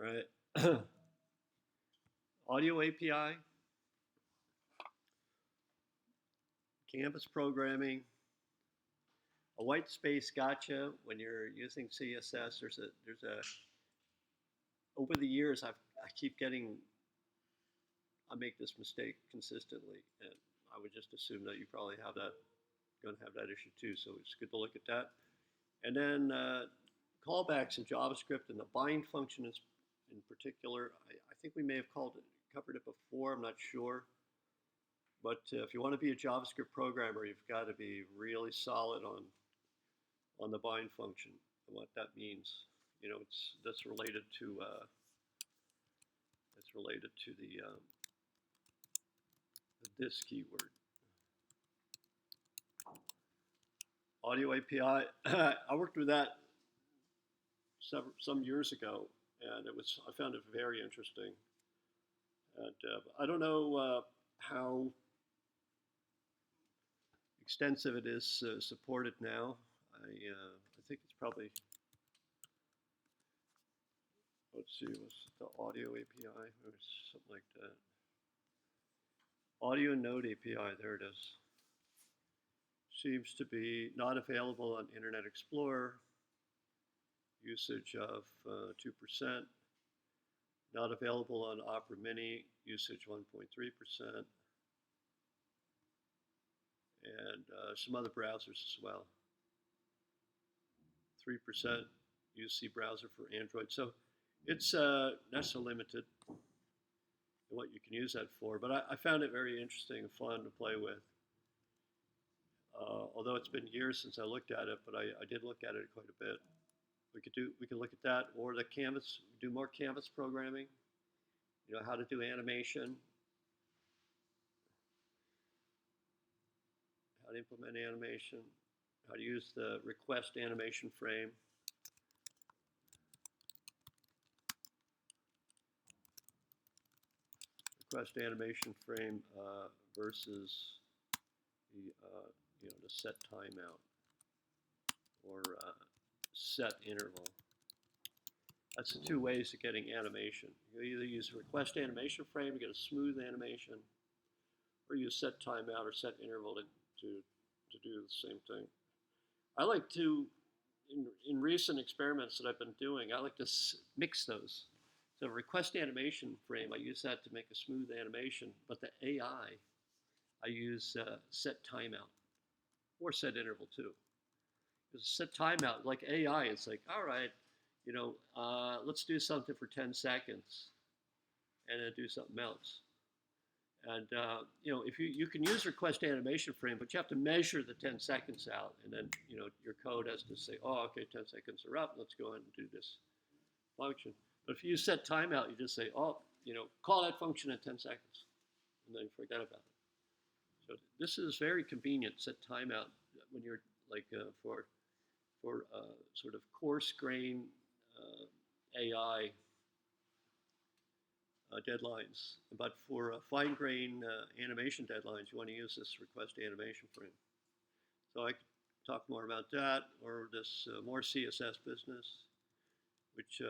All right. Audio API, canvas programming, a white space gotcha when you're using CSS. There's a over the years I keep getting I make this mistake consistently, and I would just assume that you probably have that going to have that issue too. So it's good to look at that. And then callbacks in JavaScript and the bind function is in particular. I think we may have covered it before. I'm not sure. But if you want to be a JavaScript programmer, you've got to be really solid on the bind function and what that means. You know, that's related to the this keyword. Audio API. I worked with that some years ago, and I found it very interesting. And I don't know how extensive it is supported now. I think it's probably, let's see, what's the audio API or something like that. Audio Node API, there it is. Seems to be not available on Internet Explorer. Usage of 2%. Not available on Opera Mini. Usage 1.3%. And some other browsers as well. 3% UC browser for Android. So it's not so limited in what you can use that for. But I found it very interesting and fun to play with. Although it's been years since I looked at it, but I did look at it quite a bit. We could look at that, or the canvas, do more canvas programming. You know, how to do animation, how to implement animation, how to use the request animation frame. Request animation frame versus the set timeout or set interval. That's the two ways of getting animation. You either use request animation frame to get a smooth animation, or use set timeout or set interval to do the same thing. I like to, in recent experiments that I've been doing, I like to mix those. So request animation frame, I use that to make a smooth animation, but the AI, I use set timeout or set interval too. Because set timeout, like AI, it's like, all right, let's do something for 10 seconds and then do something else. And, if you can use request animation frame, but you have to measure the 10 seconds out. And then, your code has to say, oh, okay, 10 seconds are up. Let's go ahead and do this function. But if you use set timeout, you just say, oh, call that function in 10 seconds. And then forget about it. So this is very convenient, set timeout, when you're like for sort of coarse grain AI deadlines. But for fine grain animation deadlines, you want to use this request animation frame. So I could talk more about that, or this more CSS business, which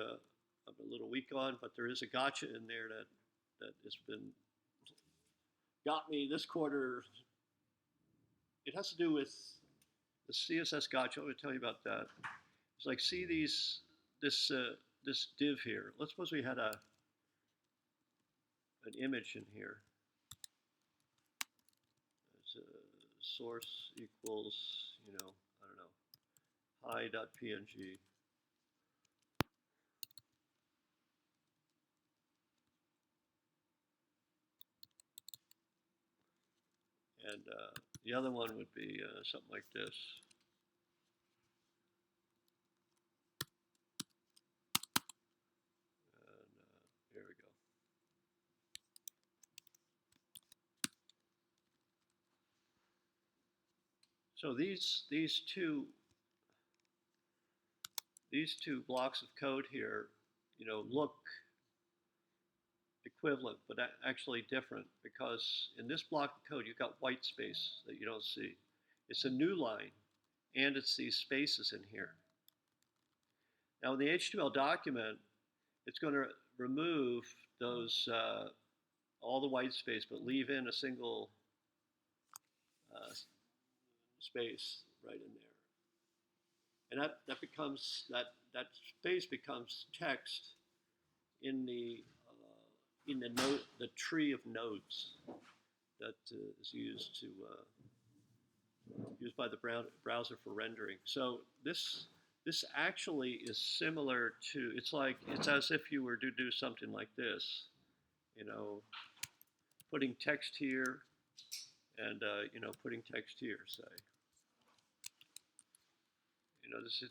I'm a little weak on, but there is a gotcha in there that has got me this quarter. It has to do with the CSS gotcha. Let me tell you about that. It's like, see this div here. Let's suppose we had an image in here. As source equals, I don't know, hi.png. And the other one would be something like this. And here we go. So these two blocks of code here, look equivalent, but actually different, because in this block of code, you've got white space that you don't see. It's a new line, and it's these spaces in here. Now, in the HTML document, it's going to remove those all the white space, but leave in a single uh, space right in there, and that becomes that space becomes text in the node, the tree of nodes that is used by the browser for rendering. So this actually is similar to, it's as if you were to do something like this, you know, putting text here and putting text here, say.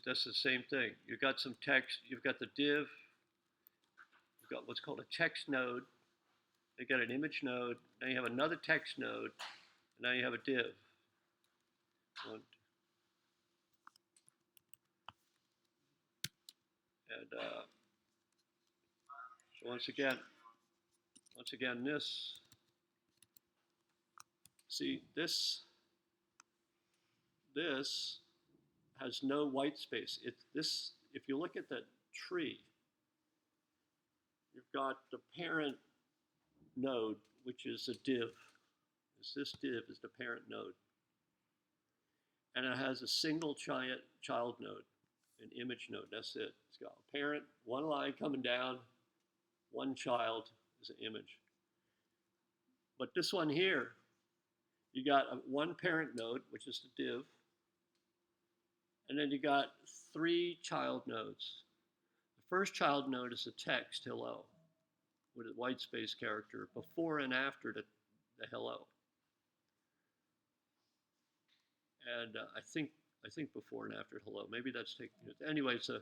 That's the same thing. You've got some text. You've got the div. You've got what's called a text node. You got an image node. Now you have another text node. And now you have a div. And so once again, this has no white space. If you look at the tree, you've got the parent node, which is a div. This div is the parent node. And it has a single child node, an image node. That's it. It's got a parent, one line coming down, one child is an image. But this one here, you got one parent node, which is the div, and then you got 3 child nodes. The first child node is the text hello with a white space character before and after the hello. And I think before and after hello. Maybe that's taking it. Anyway, so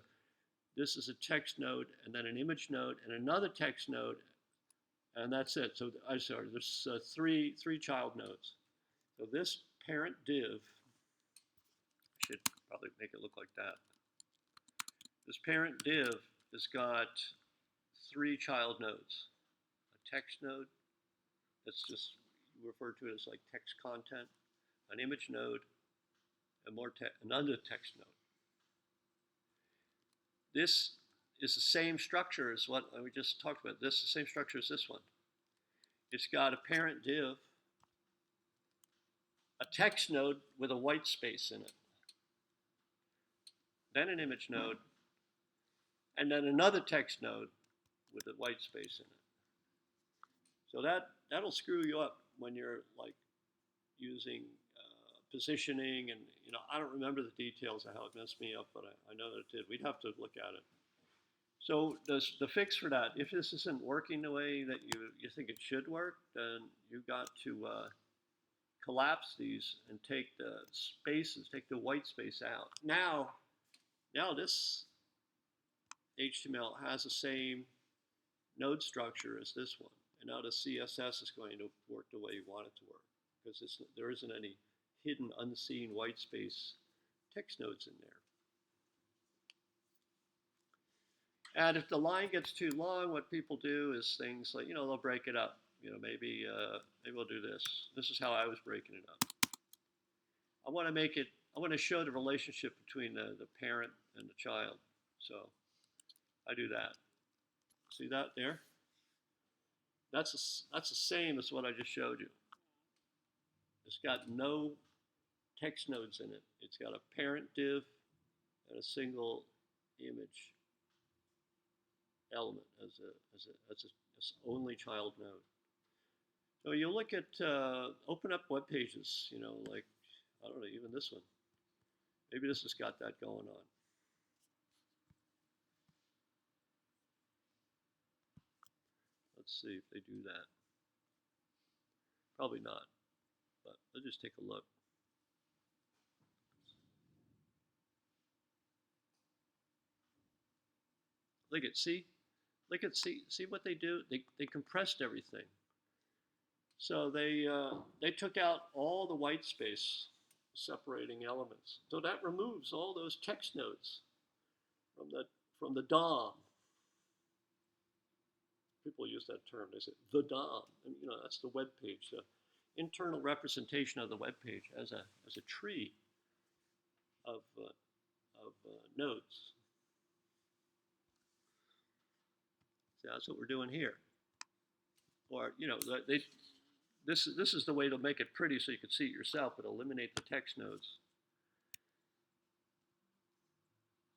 this is a text node and then an image node and another text node, and that's it. So I'm sorry, there's three child nodes. So this parent div, should probably make it look like that. This parent div has got 3 child nodes. A text node, that's just referred to as like text content, an image node, and another text node. This is the same structure as what we just talked about. This is the same structure as this one. It's got a parent div, a text node with a white space in it, then an image node, and then another text node with a white space in it. So that'll screw you up when you're like using positioning, and I don't remember the details of how it messed me up, but I know that it did. We'd have to look at it. So the fix for that, if this isn't working the way that you think it should work, then you've got to collapse these and take the spaces, take the white space out. Now this HTML has the same node structure as this one, and now the CSS is going to work the way you want it to work, because there isn't any hidden, unseen white space text nodes in there. And if the line gets too long, what people do is things like, they'll break it up. Maybe we'll do this. This is how I was breaking it up. I want to show the relationship between the parent and the child. So I do that. See that there? That's the same as what I just showed you. It's got no text nodes in it. It's got a parent div and a single image element as only child node. So you look at open up web pages, like, I don't know, even this one. Maybe this has got that going on. Let's see if they do that. Probably not, but let's just take a look. See what they do? They compressed everything. So they took out all the white space separating elements. So that removes all those text nodes from the DOM. People use that term. They say the DOM, and that's the web page, the internal representation of the web page as a tree of nodes. That's what we're doing here. Or, you know, this is the way to make it pretty so you can see it yourself, but eliminate the text nodes.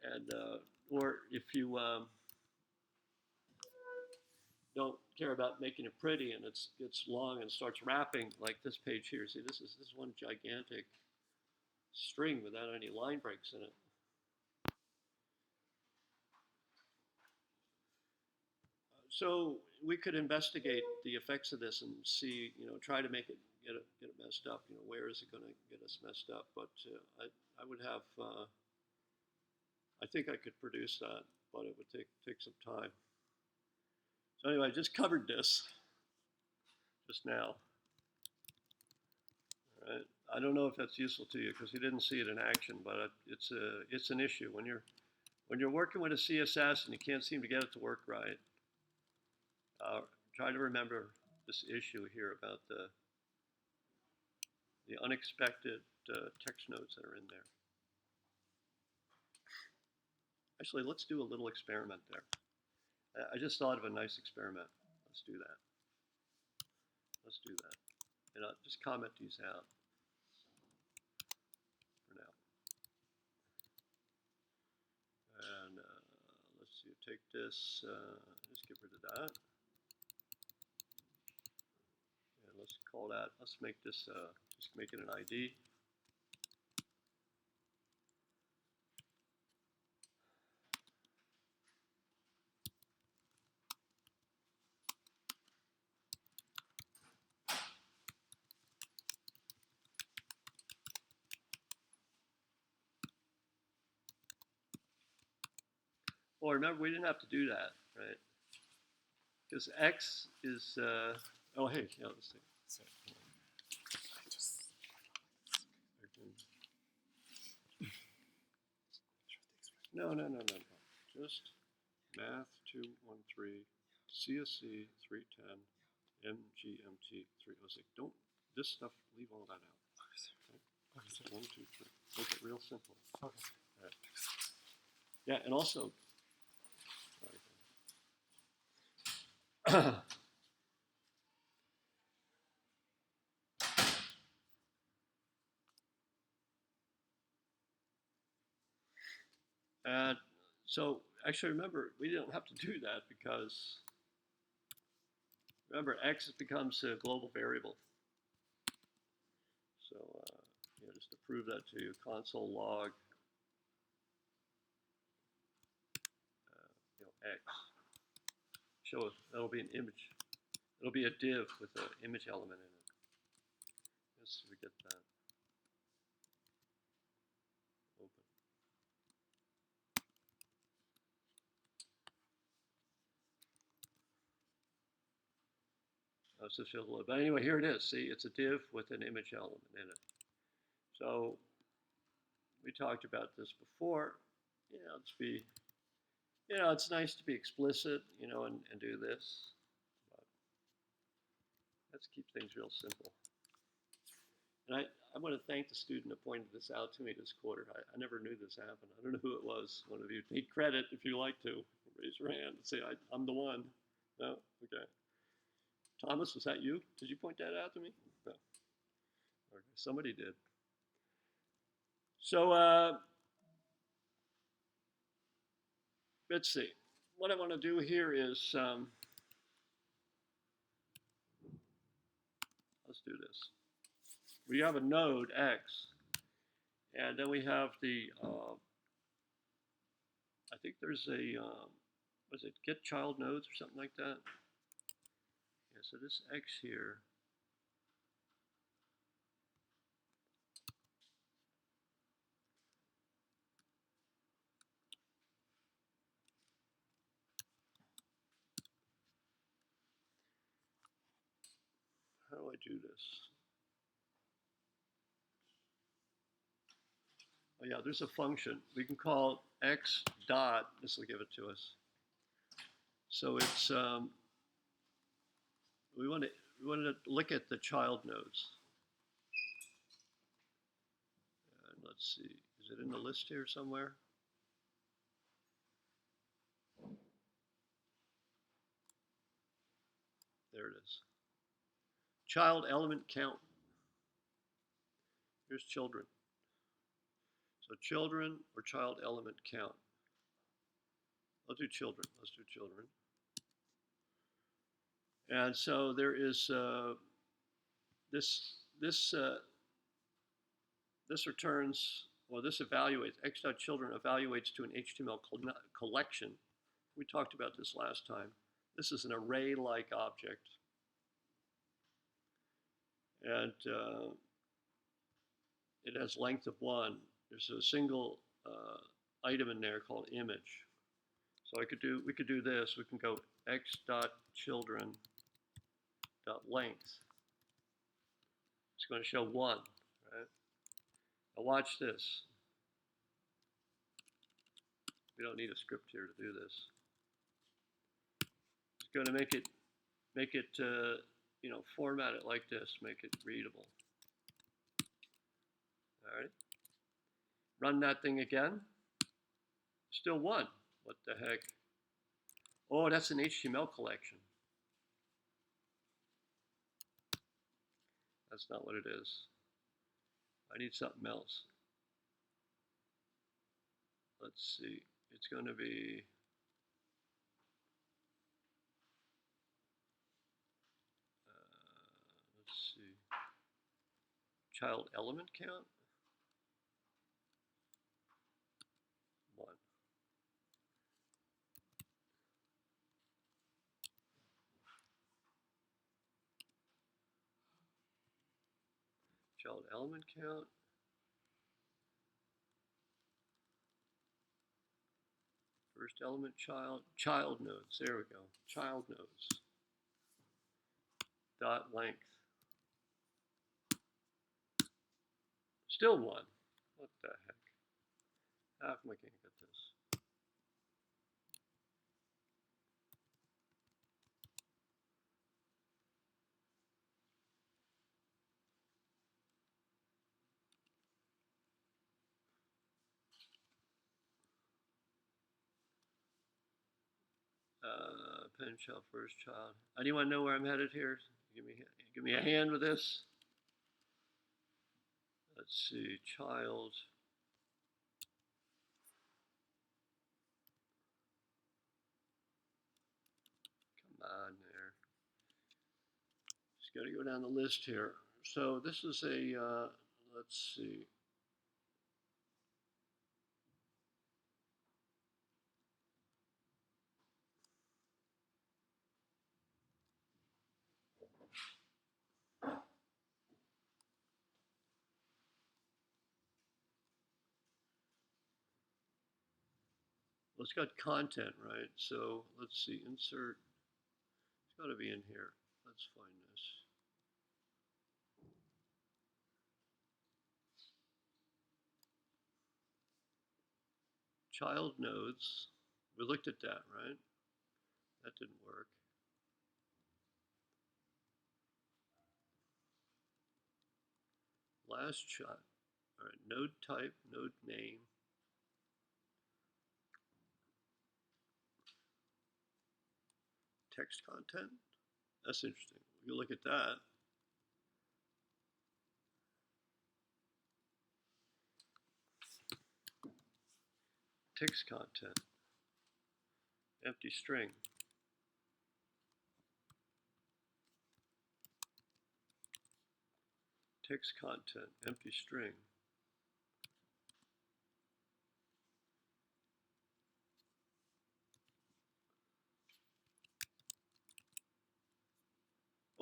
And, or if you don't care about making it pretty and it's long and starts wrapping like this page here. See, this is one gigantic string without any line breaks in it. So we could investigate the effects of this and see, you know, try to make it get it messed up. You know, where is it going to get us messed up? But I would have, I think I could produce that, but it would take some time. So anyway, I just covered this just now. All right. I don't know if that's useful to you because you didn't see it in action, but it's an issue when you're working with a CSS and you can't seem to get it to work right. Try to remember this issue here about the unexpected text nodes that are in there. Actually, let's do a little experiment there. I just thought of a nice experiment. Let's do that. Let's do that. And I'll just comment these out for now. And let's see, take this, just get rid of that. And let's call that, let's make this, just make it an ID. Well, remember, we didn't have to do that, right? Because X is, oh, hey, yeah, let's see. No. Just math 213, CSE 310, MGMT 306. Don't, this stuff, leave all that out. Okay. 1, 2, 3. Make it real simple. Okay. All right. Yeah, and also, and so actually remember, we don't have to do that because remember, X becomes a global variable. So you know, just to prove that to you, console log you know, X. Show us, that'll be an image. It'll be a div with an image element in it. Let's see if we get that. Open. It's just a little, but anyway, here it is. See, it's a div with an image element in it. So we talked about this before. You know, it's nice to be explicit, you know, and do this. But let's keep things real simple. And I want to thank the student that pointed this out to me this quarter. I never knew this happened. I don't know who it was. One of you, take credit if you like to. Raise your hand and say, I'm the one. No? Okay. Thomas, was that you? Did you point that out to me? No. Okay, somebody did. So let's see. What I want to do here is, let's do this. We have a node X, and then we have the, I think there's a, was it get child nodes or something like that? Yeah, so this X here, how do I do this? Oh yeah, there's a function. We can call X dot, this will give it to us. So it's, we want to look at the child nodes. And let's see, is it in the list here somewhere? There it is. Child element count. Here's children. So children or child element count. I'll do children. Let's do children. And so there is this returns, or this evaluates, x.children evaluates to an HTML collection. We talked about this last time. This is an array-like object. And it has length of 1. There's a single item in there called image. So we could do this. We can go x.children.length. It's going to show 1, right? Now watch this. We don't need a script here to do this. It's going to make it format it like this, make it readable. All right. Run that thing again. Still 1. What the heck? Oh, that's an HTML collection. That's not what it is. I need something else. Let's see. It's going to be let's see. Child element count. 1. Child element count. First element child nodes. There we go. Child nodes. Dot length. Still 1. What the heck? How come I can't get this? Pen child, first child. Anyone know where I'm headed here? Give me a hand with this. Let's see, child. Come on there. Just got to go down the list here. So this is a, let's see. Well, it's got content, right? So let's see, insert. It's got to be in here. Let's find this. Child nodes. We looked at that, right? That didn't work. Last child. All right, node type, node name. Text content. That's interesting. You look at that. Text content. Empty string. Text content. Empty string.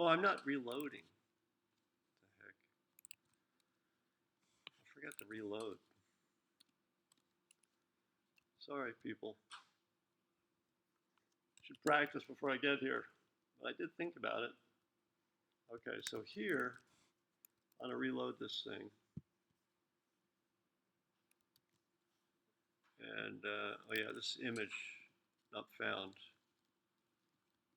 Oh, I'm not reloading. What the heck? I forgot to reload. Sorry, people. Should practice before I get here. But I did think about it. Okay, so here, I'm going to reload this thing. And, oh yeah, this image not found.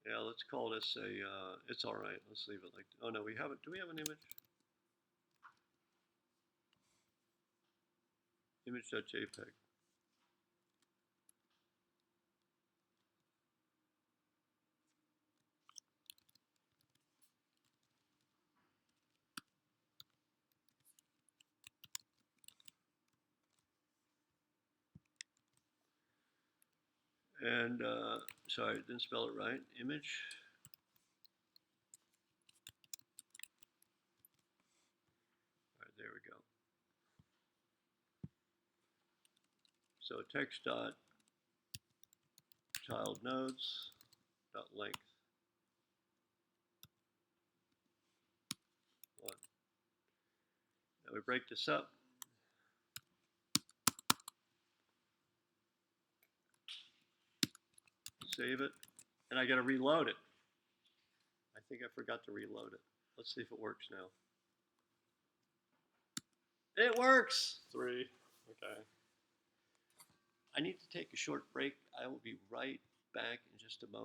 Yeah, let's call this a, it's all right. Let's leave it like, oh no, we haven't, do we have an image? Image.jpg. And sorry, didn't spell it right. Image. All right, there we go. So text dot child nodes dot length 1. Now we break this up. Save it, and I got to reload it. I think I forgot to reload it. Let's see if it works now. It works! 3. Okay. I need to take a short break. I will be right back in just a moment.